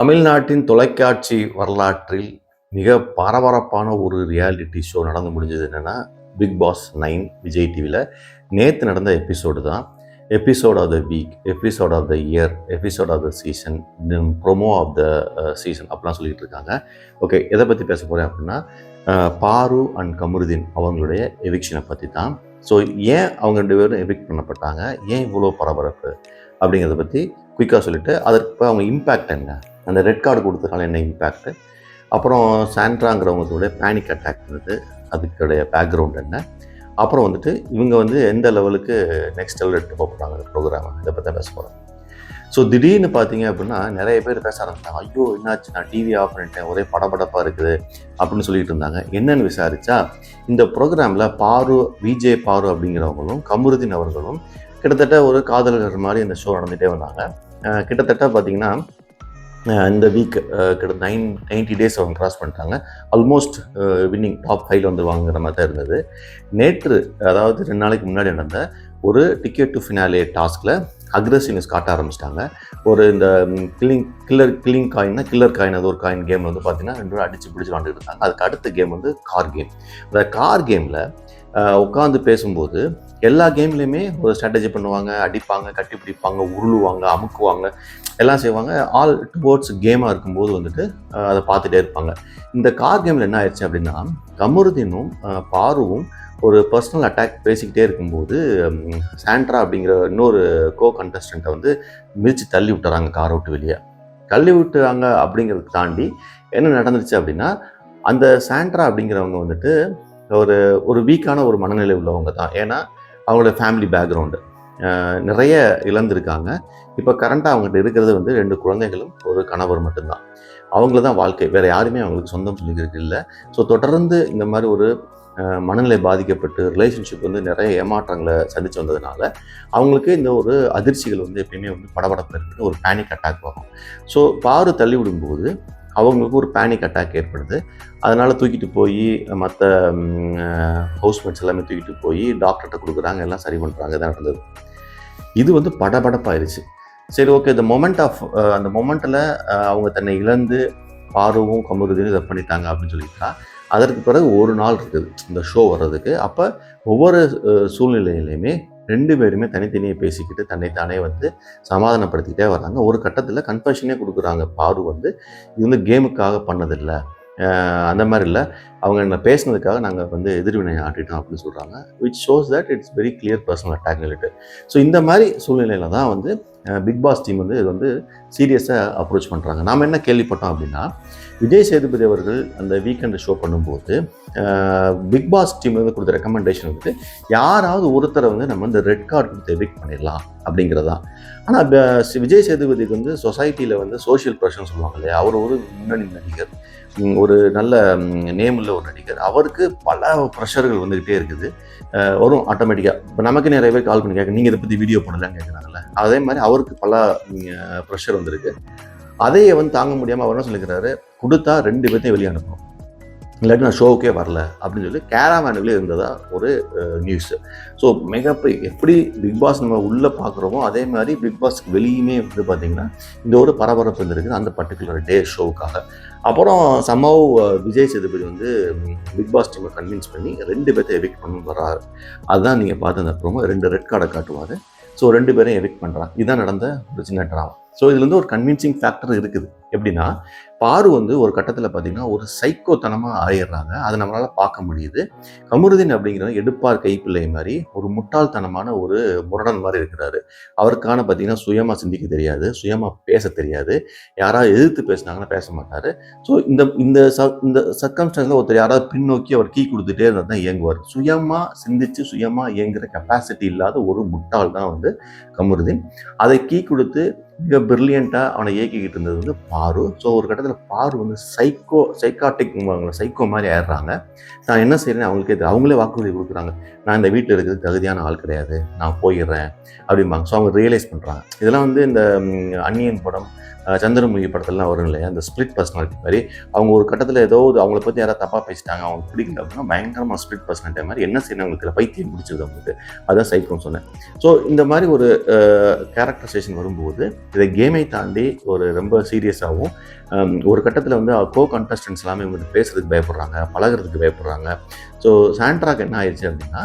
தமிழ்நாட்டின் தொலைக்காட்சி வரலாற்றில் மிக பரபரப்பான ஒரு ரியாலிட்டி ஷோ நடந்து முடிஞ்சது என்னென்னா பிக் பாஸ் 9 விஜய் டிவியில் நேற்று நடந்த எபிசோடு தான். Episode of the week, episode of the year, episode of the season, promo of the season அப்படிலாம் சொல்லிட்டு இருக்காங்க. ஓகே, எதை பற்றி பேச போகிறேன் அப்படின்னா பாரு அண்ட் கமருதீன் அவங்களுடைய எவிக்ஷனை பற்றி தான். ஸோ ஏன் அவங்க 2 பேரும் எவிக்ட் பண்ணப்பட்டாங்க, ஏன் இவ்வளோ பரபரப்பு அப்படிங்கிறத பற்றி குயிக்காக சொல்லிவிட்டு அதற்கு அவங்க இம்பேக்ட் என்ன, அந்த ரெட் கார்டு கொடுத்ததுனால என்ன இம்பேக்ட்டு, அப்புறம் சாண்ட்ராங்கிறவங்களுடைய பேனிக் அட்டாக் இருந்தது, அதுக்குடைய பேக்ரவுண்ட் என்ன, அப்புறம் இவங்க எந்த லெவலுக்கு நெக்ஸ்ட் லெவல் எடுத்து போகிறாங்க அந்த ப்ரோக்ராமை, இதை பற்றி பேச போகிறோம். ஸோ திடீர்னு பார்த்தீங்க அப்படின்னா நிறைய பேர் பேச ஆரம்பிச்சாங்க. ஐயோ என்னாச்சு, நான் டிவி ஆஃப் பண்ணிட்டேன், ஒரே படபடப்பாக இருக்குது அப்படின்னு சொல்லிட்டு இருந்தாங்க. என்னன்னு விசாரித்தா இந்த ப்ரோக்ராமில் விஜே பாரு அப்படிங்கிறவங்களும் கமருதீன் அவர்களும் கிட்டத்தட்ட ஒரு காதலர் மாதிரி இந்த ஷோ நடந்துகிட்டே வந்தாங்க. கிட்டத்தட்ட பார்த்திங்கன்னா இந்த வீக் கிட்ட 90 டேஸ் அவங்க கிராஸ் பண்ணிட்டாங்க. ஆல்மோஸ்ட் வின்னிங் டாப் 5 வந்துருவாங்கிற மாதிரி தான் இருந்தது. நேற்று, அதாவது 2 நாளைக்கு முன்னாடி நடந்த ஒரு டிக்கெட் டு ஃபினாலே டாஸ்கில் அக்ரெசிவ்னஸ் காட்ட ஆரம்பிச்சிட்டாங்க. ஒரு இந்த கில்லிங் காயின்னா கில்லர் காயின், அது ஒரு காயின் கேம் பார்த்தீங்கன்னா 2 பேரும் அடித்து பிடிச்சி விளாண்டுட்டு இருந்தாங்க. அதுக்கு அடுத்த கேம் கார் கேம். அந்த கார் கேமில் உட்காந்து பேசும்போது எல்லா கேம்லேயுமே ஒரு ஸ்ட்ராட்டஜி பண்ணுவாங்க, அடிப்பாங்க, கட்டி பிடிப்பாங்க, உருளுவாங்க, அமுக்குவாங்க, எல்லாம் செய்வாங்க. ஆல் டுவோர்ட்ஸ் கேமாக இருக்கும்போது அதை பார்த்துட்டே இருப்பாங்க. இந்த கார் கேமில் என்ன ஆயிடுச்சு அப்படின்னா கமருதீனும் பாருவும் ஒரு பர்சனல் அட்டாக் பேசிக்கிட்டே இருக்கும்போது சாண்ட்ரா அப்படிங்கிற இன்னொரு கண்டஸ்டண்ட்டை மிதித்து தள்ளி விட்டுறாங்க, காரை விட்டு வெளியே தள்ளி விட்டுறாங்க. அப்படிங்கிறத தாண்டி என்ன நடந்துச்சு அப்படின்னா அந்த சாண்ட்ரா அப்படிங்கிறவங்க ஒரு வீக்கான ஒரு மனநிலை உள்ளவங்க தான். ஏன்னா அவங்களோட ஃபேமிலி பேக்ரவுண்டு நிறைய இழந்திருக்காங்க. இப்போ கரண்ட்டாக அவங்ககிட்ட இருக்கிறது 2 குழந்தைகளும் ஒரு கணவர் மட்டும்தான். அவங்கள தான் வாழ்க்கை, வேறு யாருமே அவங்களுக்கு சொந்தம் சொல்லிக்கிறது இல்லை. ஸோ தொடர்ந்து இந்த மாதிரி ஒரு மனநிலை பாதிக்கப்பட்டு ரிலேஷன்ஷிப் நிறைய ஏமாற்றங்களை சந்தித்து வந்ததுனால அவங்களுக்கு இந்த ஒரு அதிர்ச்சிகள் எப்பயுமே படபடப்பு இருக்குது, ஒரு பேனிக் அட்டாக் வரும். ஸோ பாரு தள்ளி விடும்போது அவங்களுக்கு ஒரு பேனிக் அட்டாக் ஏற்படுது. அதனால் தூக்கிட்டு போய் மற்ற ஹவுஸ்மேட்ஸ் எல்லாமே தூக்கிட்டு போய் டாக்டர்கிட்ட கொடுக்குறாங்க, எல்லாம் சரி பண்ணுறாங்க. இதான் நடந்தது. இது படபடப்பாயிருச்சு. சரி, ஓகே, அந்த மொமெண்ட்டில் அவங்க தன்னை இழந்து பாருவும் கமருதீனும் இதை பண்ணிட்டாங்க அப்படின்னு சொல்லிட்டா அதற்கு பிறகு ஒரு நாள் இருக்குது இந்த ஷோ வர்றதுக்கு. அப்போ ஒவ்வொரு சூழ்நிலையிலையுமே 2 பேருமே தனித்தனியே பேசிக்கிட்டு தன்னைத்தானே சமாதானப்படுத்திக்கிட்டே வராங்க. ஒரு கட்டத்தில் கன்ஃபெஷனே கொடுக்குறாங்க. பாரு இது கேமுக்காக பண்ணதில்லை, அந்த மாதிரி இல்லை, அவங்க என்ன பேசினதுக்காக நாங்கள் எதிர்வினை ஆட்டிட்டோம் அப்படின்னு சொல்கிறாங்க. Which shows that it's very clear personal attack related. So இந்த மாதிரி சூழ்நிலையில் தான் பிக் பாஸ் டீம் இது சீரியஸாக அப்ரோச் பண்ணுறாங்க. நாம் என்ன கேள்விப்பட்டோம் அப்படின்னா விஜய் சேதுபதி அவர்கள் அந்த வீக்கெண்டு ஷோ பண்ணும்போது பிக் பாஸ் டீம் கொடுத்த ரெக்கமெண்டேஷன் யாராவது ஒருத்தரை நம்ம இந்த ரெட் கார்டு கொடுத்து எவிக்ட் பண்ணிடலாம் அப்படிங்கிறதான். ஆனால் விஜய் சேதுபதிக்கு சொசைட்டியில் சோஷியல் ப்ரெஷர்னு சொல்லுவாங்க இல்லையா, அவர் ஒரு முன்னணி நடிகர், ஒரு நல்ல நேம் உள்ள ஒரு நடிகர். அவருக்கு பல ப்ரெஷர்கள் வந்துக்கிட்டே இருக்குது, வரும் ஆட்டோமேட்டிக்காக. இப்போ நமக்கு நிறைய பேர் கால் பண்ணி கேட்க, நீங்கள் இதை பற்றி வீடியோ பண்ணலான்னு கேட்குறாங்கல்ல, அதே மாதிரி அவருக்கு பல ப்ரெஷர் வந்திருக்கு. அதையே தாங்க முடியாமல் அவர் என்ன சொல்லிக்கிறாரு, கொடுத்தா 2 பேர்த்தையும் வெளியே அனுப்பணும், இல்லாட்டி நான் ஷோவுக்கே வரல அப்படின்னு சொல்லி கேரவேனுக்குள்ளே இருந்ததா ஒரு நியூஸு. ஸோ எப்படி பிக் பாஸ் நம்ம உள்ளே பார்க்குறோமோ அதே மாதிரி பிக் பாஸ்க்கு வெளியுமே பார்த்திங்கன்னா இந்த ஒரு பரபரப்பு இருந்திருக்குது அந்த பர்டிகுலர் டே ஷோவுக்காக. அப்புறம் சம்பவ் விஜய் சேதுபதி பிக் பாஸ் டீமை கன்வின்ஸ் பண்ணி 2 பேர்த்தை எவிக்ட் பண்ணி வர்றாரு. அதுதான் நீங்கள் பார்த்து அந்த ப்ரோமோ 2 ரெட் கார்டை காட்டுவார். ஸோ 2 பேரையும் எவிக்ட் பண்ணுறாங்க. இதுதான் நடந்த ஒரு சின்ன ட்ராமா. ஸோ இதுலேருந்து ஒரு கன்வின்சிங் ஃபேக்டர் இருக்குது. எப்படின்னா பாரு ஒரு கட்டத்தில் பார்த்திங்கன்னா ஒரு சைக்கோத்தனமாக ஆயிடுறாங்க, அதை நம்மளால் பார்க்க முடியுது. கமருதீன் அப்படிங்கிறவங்க எடுப்பார் கைப்பிள்ளை மாதிரி ஒரு முட்டாள்தனமான ஒரு முரடன் மாதிரி இருக்கிறாரு. அவருக்கான பார்த்திங்கன்னா சுயமாக சிந்திக்க தெரியாது, சுயமாக பேச தெரியாது, யாராவது எதிர்த்து பேசினாங்கன்னா பேச மாட்டார். ஸோ இந்த சர்க்கம்ஸ்டன்ஸில் ஒருத்தர் யாராவது பின்னோக்கி அவர் கீ கொடுத்துட்டே இருந்தால் தான் இயங்குவார். சுயமாக சிந்தித்து சுயமாக இயங்குகிற கெப்பாசிட்டி இல்லாத ஒரு முட்டாள் தான் கமருதீன். அதை கீ கொடுத்து மிக பிரில்லியண்ட்டாக அவனை இயக்கிக்கிட்டு இருந்தது பாரு. ஸோ ஒரு கட்டத்தில் பாரு சைக்காட்டிக் சைக்கோ மாதிரி ஆயிடுறாங்க. நான் என்ன செய்கிறேன்னு அவங்களுக்கே அவங்களே வாக்குறுதி கொடுக்குறாங்க, நான் இந்த வீட்டில் இருக்கிறது தகுதியான ஆள் கிடையாது, நான் போயிடுறேன் அப்படிம்பாங்க. ஸோ அவங்க ரியலைஸ் பண்ணுறாங்க. இதெல்லாம் இந்த அந்நியன் படம், சந்திரமுகி படத்துலலாம் வரும் இல்லையா, அந்த ஸ்பிளிட் பர்சனாலிட்டி மாதிரி அவங்க ஒரு கட்டத்தில் ஏதோ அவங்கள பற்றி யாராவது தப்பாக பேசிட்டாங்க, அவங்க பிடிக்கல அப்படின்னா பயங்கரமாக ஸ்பிளிட் பர்சனாலிட்டி மாதிரி என்ன செய்யணும் அவங்களுக்கு பைத்தியம் பிடிச்சது அவங்களுக்கு. அதான் சைக்கோன்னு சொன்னேன். ஸோ இந்த மாதிரி ஒரு கேரக்டரைசேஷன் வரும்போது இதை கேமை தாண்டி ஒரு ரொம்ப சீரியஸாகவும் ஒரு கட்டத்தில் வந்து கோ கண்டஸ்டன்ஸ் எல்லாமே இவங்க பேசுறதுக்கு பயப்படுறாங்க, பழகிறதுக்கு பயப்படுறாங்க. ஸோ சாண்ட்ராக்கு என்ன ஆயிடுச்சு அப்படின்னா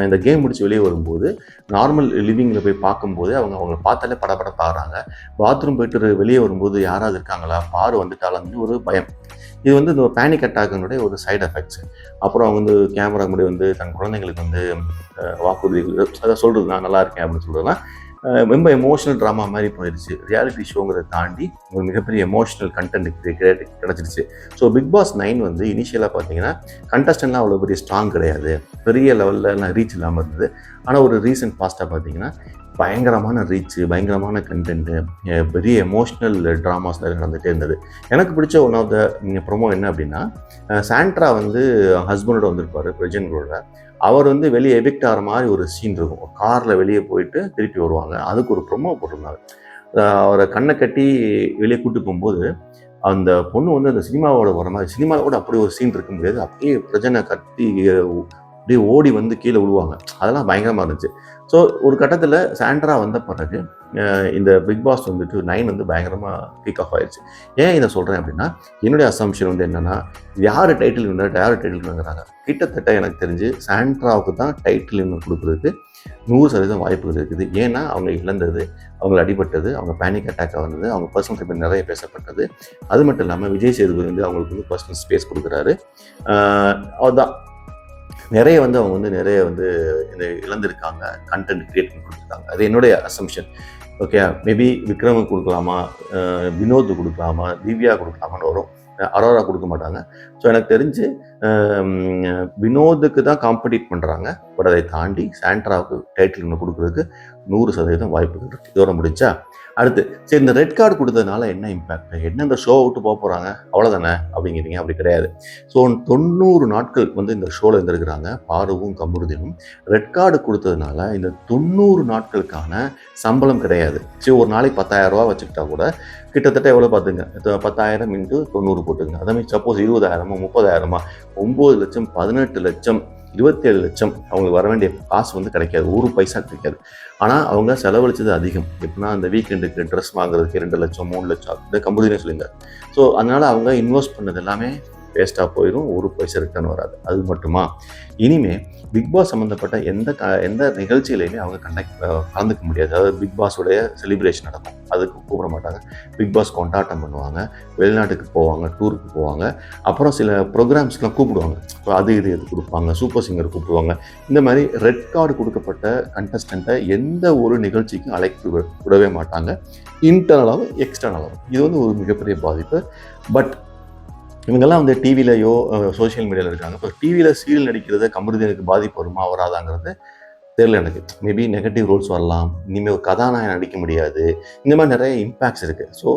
இந்த கேம் முடிச்சு வெளியே வரும்போது நார்மல் லிவிங்கில் போய் பார்க்கும்போது அவங்கள பார்த்தாலே படபடப்பாகிறாங்க. பாத்ரூம் போயிட்டு வெளியே வரும்போது யாராவது இருக்காங்களா, பாரு வந்துட்டாலும் ஒரு பயம். இது வந்து இந்த பேனிக் அட்டாக்கினுடைய ஒரு சைடு எஃபெக்ட்ஸ். அப்புறம் அவங்க வந்து கேமரா முன்னாடி வந்து தன் குழந்தைங்களுக்கு வந்து வாக்குறுதி அதை சொல்கிறது நான் நல்லா இருக்கேன் அப்படின்னு சொல்கிறதுலாம் ரொம்ப எமோஷனல் ட்ராமா மாதிரி போயிடுச்சு. ரியாலிட்டி ஷோங்கிறத தாண்டி ஒரு மிகப்பெரிய எமோஷனல் கண்டென்ட் கிடச்சிருச்சு. ஸோ பிக் பாஸ் 9 வந்து இனிஷியலாக பார்த்தீங்கன்னா கண்டஸ்டன்ட்லாம் அவ்வளோ பெரிய ஸ்ட்ராங் கிடையாது, பெரிய லெவலில் ரீச் இல்லாமல் இருந்தது. ஆனால் ஒரு ரீசன்ட் பாஸ்ட்டாக பார்த்தீங்கன்னா பயங்கரமான ரீச்சு, பயங்கரமான கண்டென்ட்டு, பெரிய எமோஷ்னல் ட்ராமாஸ் நடந்துகிட்டே இருந்தது. எனக்கு பிடிச்ச ஒன் ஆஃப் த ப்ரொமோ என்ன அப்படின்னா, சாண்ட்ரா வந்து ஹஸ்பண்டோட வந்திருப்பார் பிரஜன்களோட. அவர் வந்து வெளியே எவிக்ட் ஆகிற மாதிரி ஒரு சீன் இருக்கும். காரில் வெளியே போயிட்டு திருப்பி வருவாங்க. அதுக்கு ஒரு ப்ரொமோ போட்டிருந்தாங்க. அவரை கண்ணை கட்டி வெளியே கூட்டு போகும்போது அந்த பொண்ணு வந்து அந்த சினிமாவோட வர மாதிரி, சினிமாவோட அப்படி ஒரு சீன் இருக்க முடியாது, அப்படியே பிரஜனை கட்டி அப்படியே ஓடி வந்து கீழே விழுவாங்க. அதெல்லாம் பயங்கரமாக இருந்துச்சு. ஸோ ஒரு கட்டத்தில் சாண்ட்ரா வந்த பிறகு இந்த பிக் பாஸ் வந்துட்டு 9 வந்து பயங்கரமாக பீக் ஆஃப் ஆயிடுச்சு. ஏன் இதை சொல்கிறேன் அப்படின்னா, என்னுடைய அசம்ஷன் வந்து என்னென்னா, யார் டைட்டில் வின்னர் யார் டைட்டில் வின்னுங்கிறாங்க. கிட்டத்தட்ட எனக்கு தெரிஞ்சு சாண்ட்ராவுக்கு தான் டைட்டில் வின்னர் கொடுக்குறதுக்கு 100% வாய்ப்புகள் இருக்குது. ஏன்னா அவங்க இழந்தது, அவங்க அடிபட்டது, அவங்க பேனிக் அட்டாக் வந்தது, அவங்க பர்சனல் டைம் நிறைய பேசப்பட்டது. அது மட்டும் இல்லாமல் விஜய் சேதுபதி வந்து அவங்களுக்கு வந்து பர்சனல் ஸ்பேஸ் கொடுக்குறாரு. அதுதான் நிறைய வந்து அவங்க வந்து நிறைய வந்து இந்த இழந்திருக்காங்க, கண்டென்ட் கிரியேட் பண்ணி கொடுத்துருக்காங்க. அது என்னுடைய அசம்ஷன். ஓகே, மேபி விக்ரமுக்கு கொடுக்கலாமா, வினோத் கொடுக்கலாமா, திவ்யா கொடுக்கலாமான்னு வரும். அரோரா கொடுக்க மாட்டாங்க. ஸோ எனக்கு தெரிஞ்சு வினோதுக்கு தான் காம்படிட் பண்ணுறாங்க. பட் அதை தாண்டி சாண்ட்ராவுக்கு டைட்டில் ஒன்று கொடுக்குறதுக்கு 100% வாய்ப்புகள் இருக்குது. இதோட முடிச்சா அடுத்து சரி, இந்த ரெட் கார்டு கொடுத்ததுனால என்ன இம்பேக்ட், என்ன இந்த ஷோ விட்டு போக போகிறாங்க அவ்வளோதானே அப்படிங்கிறீங்க. அப்படி கிடையாது. ஸோ 90 நாட்கள் வந்து இந்த ஷோவில் இருந்திருக்கிறாங்க பாருவும் கமருதீனும். ரெட் கார்டு கொடுத்ததுனால இந்த 90 நாட்களுக்கான சம்பளம் கிடையாது. சரி, ஒரு நாளைக்கு 10,000 ரூபா வச்சுக்கிட்டா கூட கிட்டத்தட்ட எவ்வளோ பார்த்துங்க, 10,000 × 90 போட்டுங்க. அதே மாதிரி சப்போஸ் 20,000 30,000 9 லட்சம் 18 லட்சம் 27 லட்சம் அவங்களுக்கு வர வேண்டிய காசு வந்து கிடைக்காது, ஒரு பைசா கிடைக்காது. ஆனால் அவங்க செலவழிச்சது அதிகம். எப்படின்னா அந்த வீக்கெண்டுக்கு ட்ரெஸ் வாங்குறதுக்கு 2 லட்சம் 3 லட்சம் இந்த கம்பெனினே சொல்லுங்க. ஸோ அதனால் அவங்க இன்வெஸ்ட் பண்ணது எல்லாமே வேஸ்ட்டாக போயிடும், ஒரு பைசா ரிட்டர்ன் வராது. அது மட்டுமா, இனிமேல் பிக் பாஸ் சம்மந்தப்பட்ட எந்த நிகழ்ச்சியிலையுமே அவங்க கலந்துக்க முடியாது. அதாவது பிக் பாஸோடைய செலிப்ரேஷன் நடக்கும், அதுக்கு கூப்பிட மாட்டாங்க. பிக் பாஸ் கொண்டாட்டம் பண்ணுவாங்க, வெளிநாட்டுக்கு போவாங்க, டூருக்கு போவாங்க, அப்புறம் சில ப்ரோக்ராம்ஸ்க்கெலாம் கூப்பிடுவாங்க. இப்போ அது இது கொடுப்பாங்க, சூப்பர் சிங்கர் கூப்பிடுவாங்க. இந்த மாதிரி ரெட் கார்டு கொடுக்கப்பட்ட கண்டஸ்டண்ட்டை எந்த ஒரு நிகழ்ச்சிக்கும் அழைப்பு விடவே மாட்டாங்க, இன்டர்னலாகவும் எக்ஸ்டர்னலாகவும். இது வந்து ஒரு மிகப்பெரிய பாதிப்பு. பட் இவங்கெல்லாம் வந்து டிவிலையோ சோஷியல் மீடியாவில் இருக்காங்க. இப்போ டிவியில் சீரியல் நடிக்கிறது கமருதீனுக்கு பாதிப்பு வருமா வராதாங்கிறது தெரியல எனக்கு. மேபி நெகட்டிவ் ரோல்ஸ் வரலாம், இனிமேல் ஒரு கதாநாயகன் நடிக்க முடியாது, இந்த மாதிரி நிறைய இம்பேக்ட்ஸ் இருக்குது. ஸோ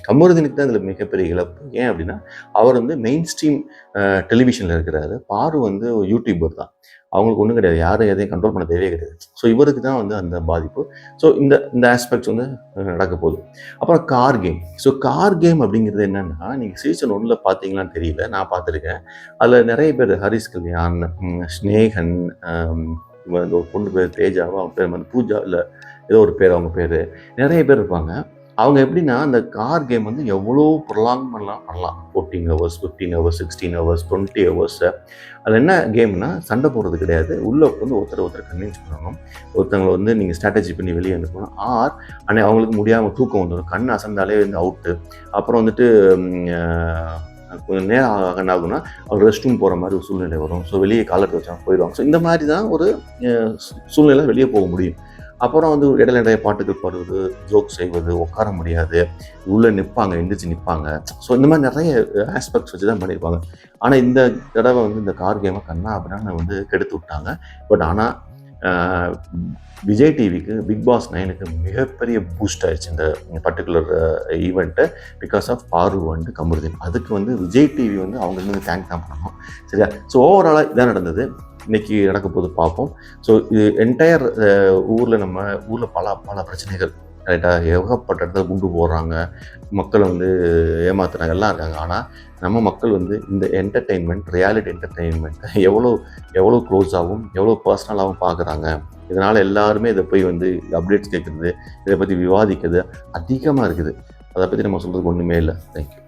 கமருதீனுக்கு தான் இதில் மிகப்பெரிய இழப்பு. ஏன் அப்படின்னா அவர் வந்து மெயின் ஸ்ட்ரீம் டெலிவிஷனில் இருக்கிறாரு, பாரு வந்து யூடியூபர் தான், அவங்களுக்கு ஒன்றும் கிடையாது, யாரும் எதையும் கண்ட்ரோல் பண்ண தேவையே கிடையாது. ஸோ இவருக்கு தான் வந்து அந்த பாதிப்பு. ஸோ இந்த ஆஸ்பெக்ட்ஸ் வந்து நடக்க போகுது. அப்புறம் car game. So car game அப்படிங்கிறது என்னென்னா, நீங்கள் சீசன் 1 பார்த்தீங்களான்னு தெரியல, நான் பார்த்துருக்கேன். அதில் நிறைய பேர், ஹரிஷ் கல்யாண், ஸ்னேகன், இந்த ஒரு பொண்ணு பேர் தேஜாவா, அவங்க பேர் வந்து பூஜா, இல்லை ஏதோ ஒரு பேர், அவங்க பேர், நிறைய பேர் இருப்பாங்க. அவங்க எப்படின்னா அந்த கார் கேம் வந்து எவ்வளோ ப்ரொலாங் பண்ணலாம் 14 ஹவர்ஸ் 15 ஹவர்ஸ் 16 ஹவர்ஸ் 20 ஹவர்ஸ். அதில் என்ன கேம்னா, சண்டை போடுறது கிடையாது, உள்ளே வந்து ஒருத்தர் கன்வின்ஸ் பண்ணணும், ஒருத்தவங்களை வந்து நீங்கள் ஸ்ட்ராட்டஜி பண்ணி வெளியே அனுப்பணும். ஆனால் அவங்களுக்கு முடியாமல் தூக்கம் வந்துடும், கண் அசந்தாலே வந்து அவுட்டு. அப்புறம் வந்துட்டு கொஞ்சம் நேரம் என்ன ஆகுனா அவர் ரெஸ்ட் ரூம் போகிற மாதிரி ஒரு சூழ்நிலை வரும். ஸோ வெளியே காலத்தை வச்சா போயிடுவாங்க. ஸோ இந்த மாதிரி தான் ஒரு சூழ்நிலை வெளியே போக முடியும். அப்புறம் வந்து இடையில நிறைய பாட்டுகள் பாடுவது, ஜோக் செய்வது, உட்கார முடியாது, உள்ளே நிற்பாங்க, எந்திரிச்சு நிற்பாங்க. ஸோ இந்த மாதிரி நிறைய ஆஸ்பெக்ட்ஸ் வச்சு தான் பண்ணியிருப்பாங்க. ஆனால் இந்த தடவை வந்து இந்த கார் கேமை கண்ணா அப்படின்னா வந்து கெடுத்து விட்டாங்க. பட் ஆனால் விஜய் டிவிக்கு பிக் பாஸ் 9க்கு மிகப்பெரிய பூஸ்ட் ஆயிடுச்சு இந்த பர்டிகுலர் ஈவெண்ட்டு, பிகாஸ் ஆஃப் பாரு அண்ட் கமருதீன். அதுக்கு வந்து விஜய் டிவி வந்து அவங்க வந்து தேங்க் தான் பண்ணணும். சரியா? ஸோ ஓவராலாக இதான் நடந்தது. இன்றைக்கி நடக்க போது பார்ப்போம். ஸோ இது என்டையர் நம்ம ஊரில் பல பிரச்சனைகள், ரைட்டாக ஏகப்பட்ட இடத்துல குண்டு போடுறாங்க, மக்களை வந்து ஏமாத்துறாங்க, எல்லாம் இருக்காங்க. ஆனால் நம்ம மக்கள் வந்து இந்த என்டர்டெயின்மெண்ட், ரியாலிட்டி என்டர்டெயின்மெண்ட்டை எவ்வளோ க்ளோஸாகவும் எவ்வளோ பர்சனலாகவும் பார்க்குறாங்க. இதனால் எல்லாருமே இதை போய் வந்து அப்டேட்ஸ் கேட்குறது, இதை பற்றி விவாதிக்கிறது அதிகமாக இருக்குது. அதை பற்றி நம்ம சொல்கிறதுக்கு ஒன்றுமே இல்லை. தேங்க்யூ.